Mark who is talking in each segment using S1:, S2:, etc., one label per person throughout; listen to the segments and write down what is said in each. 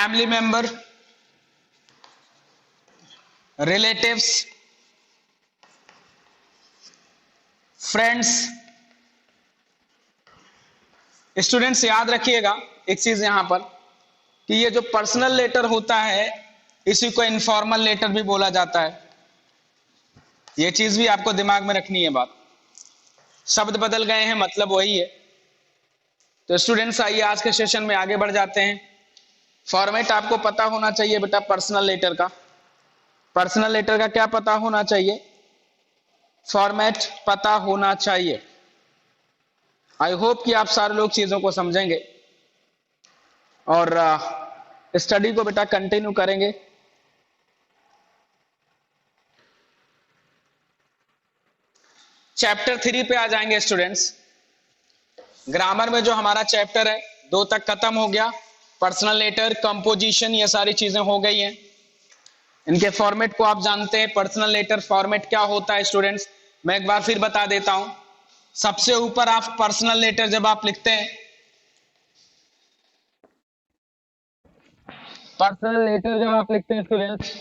S1: Family member, relatives, friends. Students याद रखिएगा एक चीज यहां पर कि ये जो पर्सनल लेटर होता है इसी को इनफॉर्मल लेटर भी बोला जाता है। ये चीज भी आपको दिमाग में रखनी है बात। शब्द बदल गए हैं, मतलब वही है। तो स्टूडेंट्स आइए आज के सेशन में आगे बढ़ जाते हैं। फॉर्मेट आपको पता होना चाहिए बेटा पर्सनल लेटर का। पर्सनल लेटर का क्या पता होना चाहिए? फॉर्मेट पता होना चाहिए। आई होप कि आप सारे लोग चीजों को समझेंगे और स्टडी को बेटा कंटिन्यू करेंगे। चैप्टर 3 पे आ जाएंगे स्टूडेंट्स। ग्रामर में जो हमारा चैप्टर है 2 तक खत्म हो गया। पर्सनल लेटर, कंपोजिशन, ये सारी चीजें हो गई हैं। इनके फॉर्मेट को आप जानते हैं। पर्सनल लेटर फॉर्मेट क्या होता है स्टूडेंट्स, मैं एक बार फिर बता देता हूं। सबसे ऊपर आप पर्सनल लेटर जब आप लिखते हैं, पर्सनल लेटर जब आप लिखते हैं स्टूडेंट्स,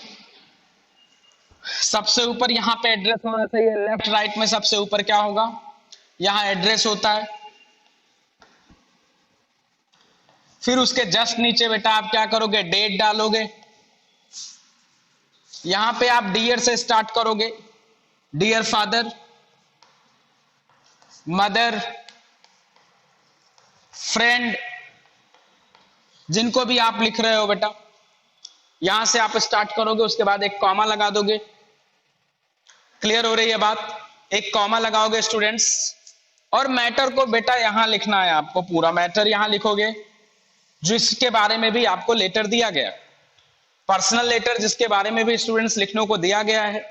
S1: सबसे ऊपर यहां पे एड्रेस होना चाहिए। लेफ्ट राइट में सबसे ऊपर क्या होगा? यहां एड्रेस होता है। फिर उसके जस्ट नीचे बेटा आप क्या करोगे? डेट डालोगे। यहां पे आप डियर से स्टार्ट करोगे। डियर फादर, मदर, फ्रेंड, जिनको भी आप लिख रहे हो बेटा, यहां से आप स्टार्ट करोगे। उसके बाद एक कॉमा लगा दोगे। क्लियर हो रही है बात? एक कॉमा लगाओगे स्टूडेंट्स और मैटर को बेटा यहां लिखना है आपको। पूरा मैटर यहां लिखोगे जिसके बारे में भी आपको लेटर दिया गया। पर्सनल लेटर जिसके बारे में भी स्टूडेंट्स लिखने को दिया गया है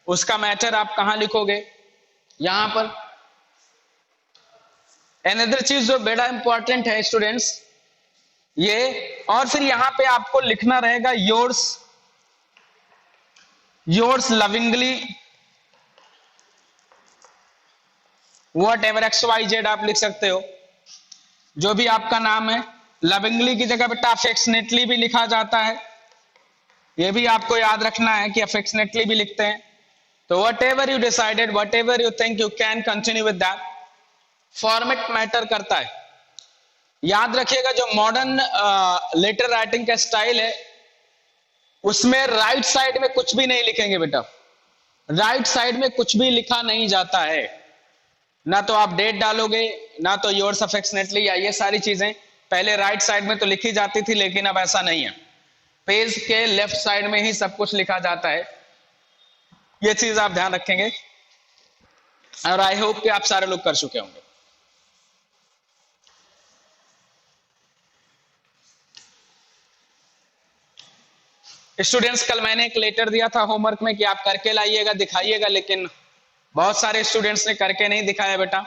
S1: उसका मैटर आप कहां लिखोगे? यहां पर। अनदर चीज जो बड़ा इंपॉर्टेंट है स्टूडेंट्स ये, और फिर यहां पे आपको लिखना रहेगा yours lovingly, what ever XYZ आप लिख सकते हो। जो भी आपका नाम है, लविंगली की जगह बेटा अफेक्शनेटली भी लिखा जाता है। यह भी आपको याद रखना है कि अफेक्शनेटली भी लिखते हैं। तो what ever you decided, what ever you think, you can continue with that. Format matter करता है। याद रखिएगा जो मॉडर्न लेटर राइटिंग का स्टाइल है उसमें राइट साइड में कुछ भी नहीं लिखेंगे बेटा। राइट साइड में कुछ भी लिखा नहीं जाता है। ना तो आप डेट डालोगे, ना तो योर्स अफेक्शनेटली, या ये सारी चीजें पहले राइट साइड में तो लिखी जाती थी लेकिन अब ऐसा नहीं है। पेज के लेफ्ट साइड में ही सब कुछ लिखा जाता है। ये चीज आप ध्यान रखेंगे और आई होप कि आप सारे लोग कर चुके होंगे। स्टूडेंट्स कल मैंने एक लेटर दिया था होमवर्क में कि आप करके लाइएगा, दिखाइएगा, लेकिन बहुत सारे स्टूडेंट्स ने करके नहीं दिखाया बेटा।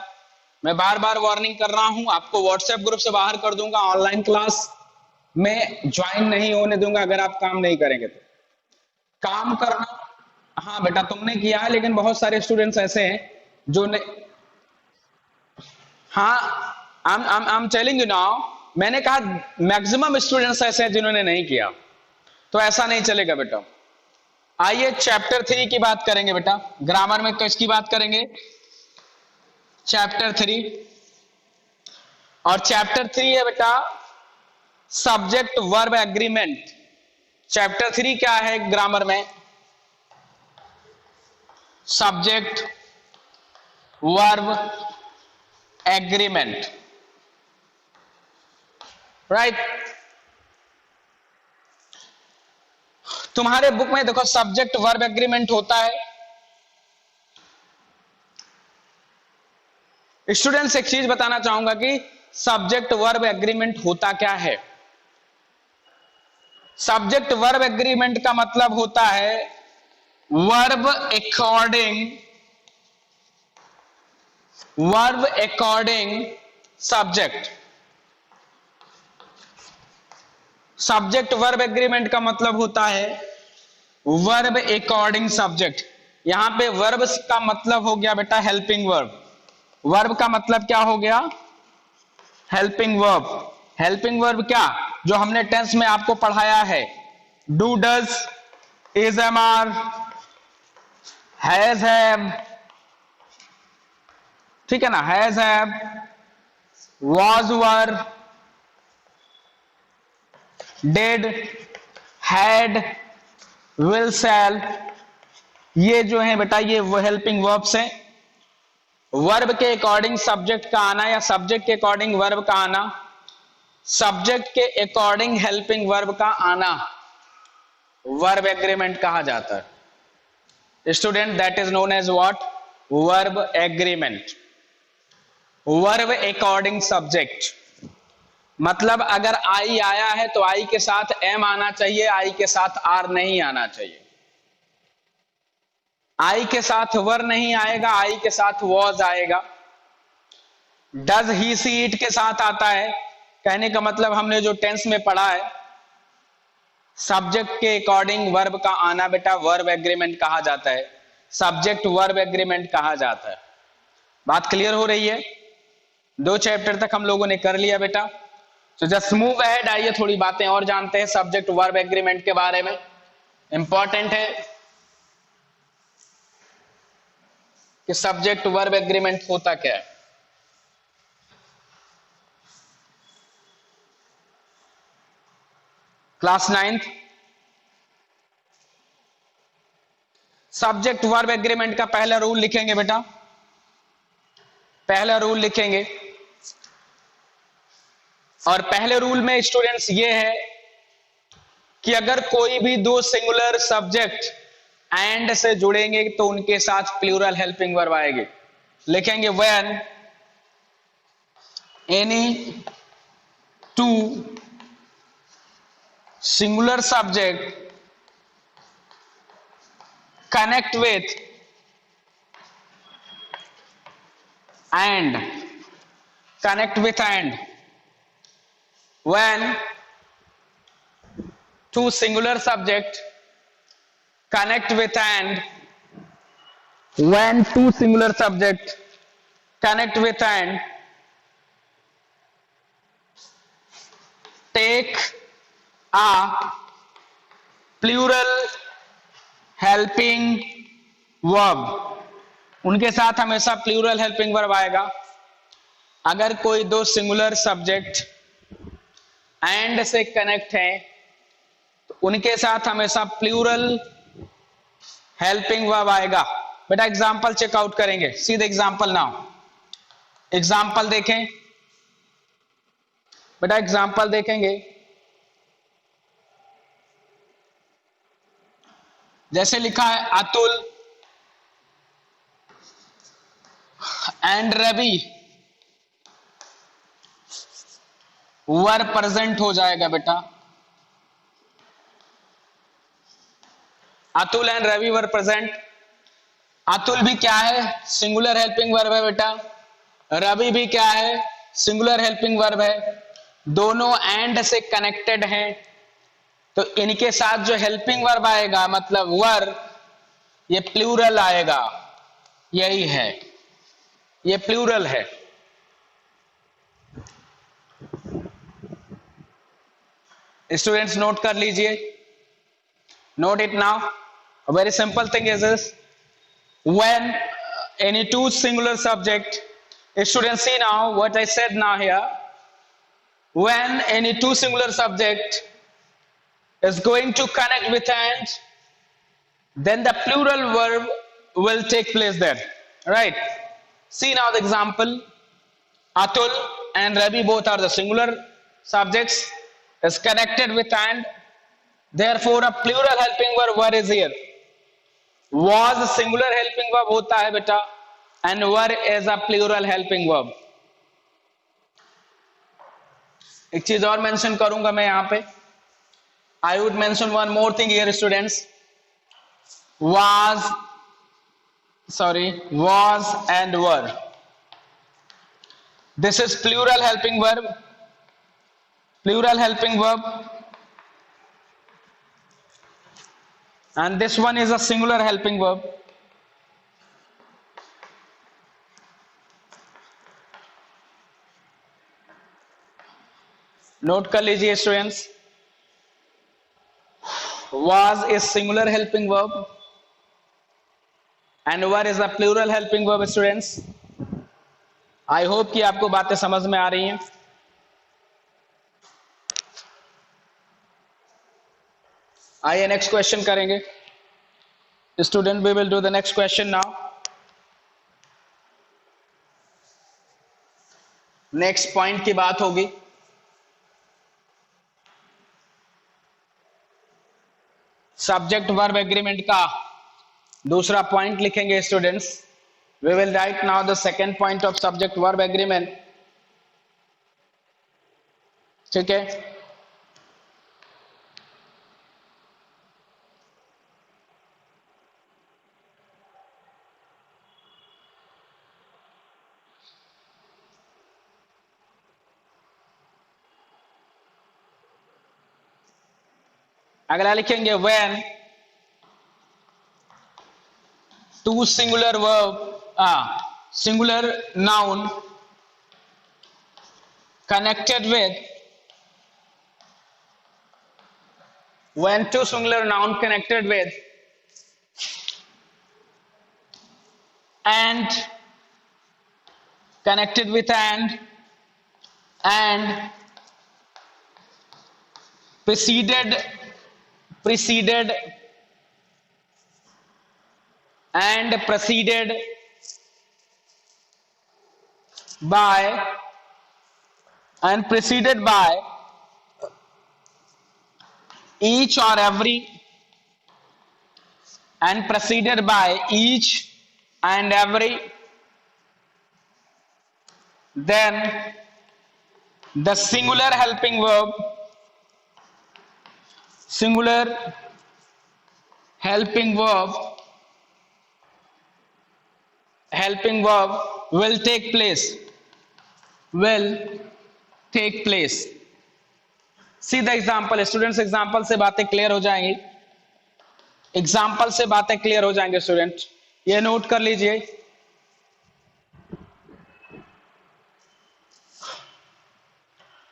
S1: मैं बार बार वार्निंग कर रहा हूं, आपको व्हाट्सएप ग्रुप से बाहर कर दूंगा, ऑनलाइन क्लास में ज्वाइन नहीं होने दूंगा अगर आप काम नहीं करेंगे तो। काम करना, हाँ बेटा तुमने किया है, लेकिन बहुत सारे स्टूडेंट्स ऐसे हैं जो ने, हाँ I am telling you now, मैंने कहा मैक्सिमम स्टूडेंट्स ऐसे हैं जिन्होंने नहीं किया। तो ऐसा नहीं चलेगा बेटा। आइए चैप्टर 3 की बात करेंगे बेटा। ग्रामर में किसकी बात करेंगे? चैप्टर 3। और चैप्टर 3 है बेटा सब्जेक्ट वर्ब एग्रीमेंट। चैप्टर 3 क्या है ग्रामर में? Subject verb agreement, right. तुम्हारे बुक में देखो सब्जेक्ट वर्ब एग्रीमेंट होता है। स्टूडेंट्स एक चीज बताना चाहूंगा कि सब्जेक्ट वर्ब एग्रीमेंट होता क्या है। सब्जेक्ट वर्ब एग्रीमेंट का मतलब होता है verb according subject. Subject verb agreement का मतलब होता है वर्ब अकॉर्डिंग सब्जेक्ट। यहां पे वर्ब का मतलब हो गया बेटा हेल्पिंग वर्ब। वर्ब का मतलब क्या हो गया? Helping verb. हेल्पिंग वर्ब क्या, जो हमने टेंस में आपको पढ़ाया है, do, does, is, am, are, has, have, ठीक है ना, has, have, was, were, did, had, will, shall, ये जो है बेटा ये वो हेल्पिंग वर्ब्स हैं। वर्ब के अकॉर्डिंग सब्जेक्ट का आना या सब्जेक्ट के अकॉर्डिंग वर्ब का आना, सब्जेक्ट के अकॉर्डिंग हेल्पिंग वर्ब का आना वर्ब एग्रीमेंट कहा जाता है। Student, that is known as what, verb agreement. Verb according subject मतलब अगर आई आया है तो आई के साथ एम आना चाहिए, आई के साथ आर नहीं आना चाहिए। आई के साथ वर नहीं आएगा, आई के साथ वॉज आएगा। डज, ही, सी, इट के साथ आता है। कहने का मतलब हमने जो टेंस में पढ़ा है, सब्जेक्ट के अकॉर्डिंग वर्ब का आना बेटा वर्ब एग्रीमेंट कहा जाता है, सब्जेक्ट वर्ब एग्रीमेंट कहा जाता है। बात क्लियर हो रही है? 2 चैप्टर तक हम लोगों ने कर लिया बेटा। तो जस्ट मूव अहेड, आइए थोड़ी बातें और जानते हैं सब्जेक्ट वर्ब एग्रीमेंट के बारे में। इंपॉर्टेंट है कि सब्जेक्ट वर्ब एग्रीमेंट होता क्या है। Class 9th subject verb agreement का पहला रूल लिखेंगे बेटा, पहला रूल लिखेंगे। और पहले रूल में स्टूडेंट्स ये है कि अगर कोई भी 2 सिंगुलर सब्जेक्ट एंड से जुड़ेंगे तो उनके साथ प्लूरल हेल्पिंग वर्ब आएगी। लिखेंगे when any 2 singular subject connect with and when 2 singular subject connect with and when 2 singular subject connect with and take a plural helping verb, उनके साथ हमेशा प्लूरल हेल्पिंग वर्ब आएगा। अगर कोई 2 सिंगुलर सब्जेक्ट एंड से connect हैं तो उनके साथ हमेशा प्लूरल हेल्पिंग वर्ब आएगा। बेटा एग्जांपल चेकआउट करेंगे, सीधे एग्जांपल नाउ, एग्जांपल देखें बेटा, एग्जांपल देखेंगे। जैसे लिखा है Atul and Ravi were present हो जाएगा बेटा। Atul and Ravi were present. Atul भी क्या है, सिंगुलर हेल्पिंग वर्ब है बेटा। रवि भी क्या है, सिंगुलर हेल्पिंग वर्ब है। दोनों एंड से कनेक्टेड हैं तो इनके साथ जो हेल्पिंग वर्ब आएगा मतलब वर, ये प्लूरल आएगा। यही है, ये प्लूरल है। स्टूडेंट्स नोट कर लीजिए, note it now. A very simple thing is this: when any 2 singular subject, students see now what I said now here. When any 2 singular subject is going to connect with and, then the plural verb will take place there, right? See now the example. Atul and Ravi both are the singular subjects is connected with and, therefore a plural helping verb were is here. Was singular helping verb होता है बेटा and were is a plural helping verb. एक चीज और mention करूंगा मैं यहां पे, I would mention one more thing here students. Was and were, this is plural helping verb, and this one is a singular helping verb. Note कर लीजिए students, was is singular helping verb and were is a plural helping verb students. I hope कि आपको बातें समझ में आ रही हैं। आइए नेक्स्ट क्वेश्चन करेंगे student, we will do the next question now. Next point की बात होगी, सब्जेक्ट वर्ब एग्रीमेंट का दूसरा पॉइंट लिखेंगे students. We will write now the second point of subject verb agreement. ठीक है, अगला लिखेंगे when two singular verb singular noun connected with, when two singular noun connected with and connected with and preceded and preceded by each or every and preceded by each and every, then the singular helping verb will take place। See the example students, example से बातें clear हो जाएंगी, student ये note कर लीजिए।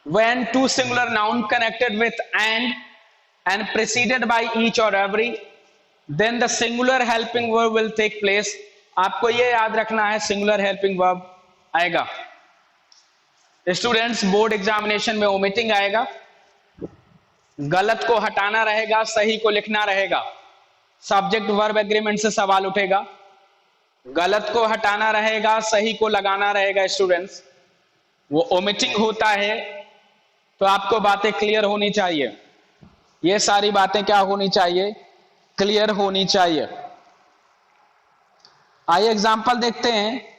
S1: when two singular noun connected with and preceded by each or every, then the singular helping verb will take place। आपको ये याद रखना है, सिंगुलर हेल्पिंग वर्ब आएगा स्टूडेंट्स। बोर्ड एग्जामिनेशन में ओमिटिंग आएगा, गलत को हटाना रहेगा, सही को लिखना रहेगा। सब्जेक्ट वर्ब एग्रीमेंट से सवाल उठेगा, गलत को हटाना रहेगा, सही को लगाना रहेगा स्टूडेंट्स। वो ओमिटिंग होता है, तो आपको बातें क्लियर होनी चाहिए, ये सारी बातें क्या होनी चाहिए, क्लियर होनी चाहिए। आइए एग्जाम्पल देखते हैं।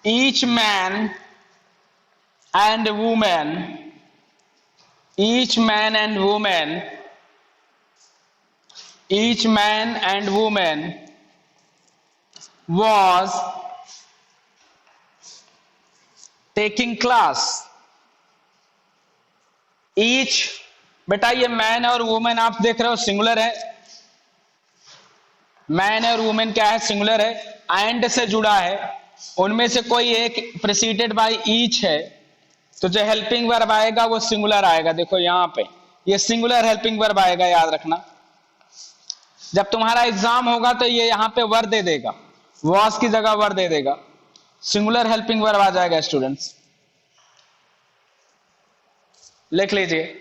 S1: each man and woman was taking class। each, बेटा ये मैन और वुमेन आप देख रहे हो सिंगुलर है, मैन और वुमेन क्या है, सिंगुलर है, एंड से जुड़ा है, उनमें से कोई एक प्रेसिडेड बाय ईच है, तो जो हेल्पिंग वर्ब आएगा वो सिंगुलर आएगा। देखो यहां पे ये सिंगुलर हेल्पिंग वर्ब आएगा, याद रखना। जब तुम्हारा एग्जाम होगा तो ये यहां पे वर दे देगा, वॉज की जगह वर दे देगा, सिंगुलर हेल्पिंग वर्ब आ जाएगा स्टूडेंट्स, लिख लीजिए।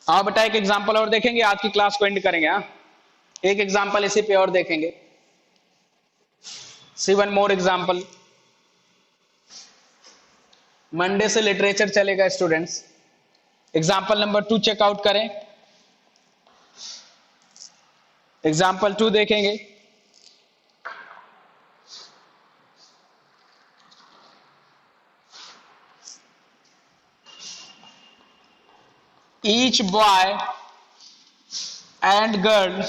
S1: आओ बेटा एक एग्जांपल और देखेंगे, आज की क्लास को एंड करेंगे। हाँ, एक एग्जांपल इसी पे और देखेंगे। सी वन मोर एग्जांपल। मंडे से लिटरेचर चलेगा स्टूडेंट्स। एग्जांपल नंबर 2 चेकआउट करें। एग्जांपल 2 देखेंगे। each boy and girl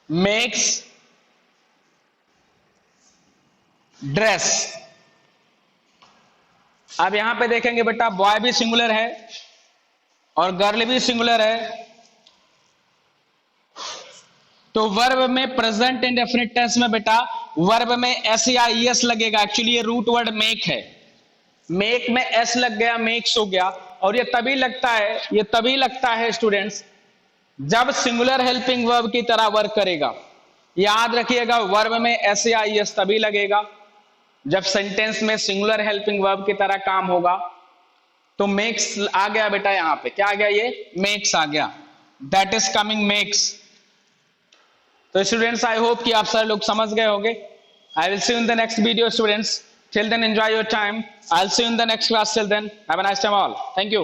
S1: makes dress. अब यहां पे देखेंगे बेटा बॉय भी सिंगुलर है और गर्ल भी सिंगुलर है, तो वर्ब में प्रेजेंट इंडेफिनिट टेंस में बेटा वर्ब में एस लगेगा। एक्चुअली ये रूट वर्ड मेक है, मेक में एस लग गया, मेक्स हो गया। और ये तभी लगता है स्टूडेंट्स जब सिंगुलर हेल्पिंग वर्ब की तरह वर्क करेगा। याद रखिएगा वर्ब में एस तभी लगेगा जब सेंटेंस में सिंगुलर हेल्पिंग वर्ब की तरह काम होगा। तो मेक्स आ गया बेटा, यहां पे क्या आ गया, ये मेक्स आ गया, दैट इज कमिंग मेक्स। तो स्टूडेंट्स आई होप कि आप सारे लोग समझ गए होंगे। I will see you in the next video students, till then enjoy your time, I'll see you in the next class, till then have a nice time all, thank you।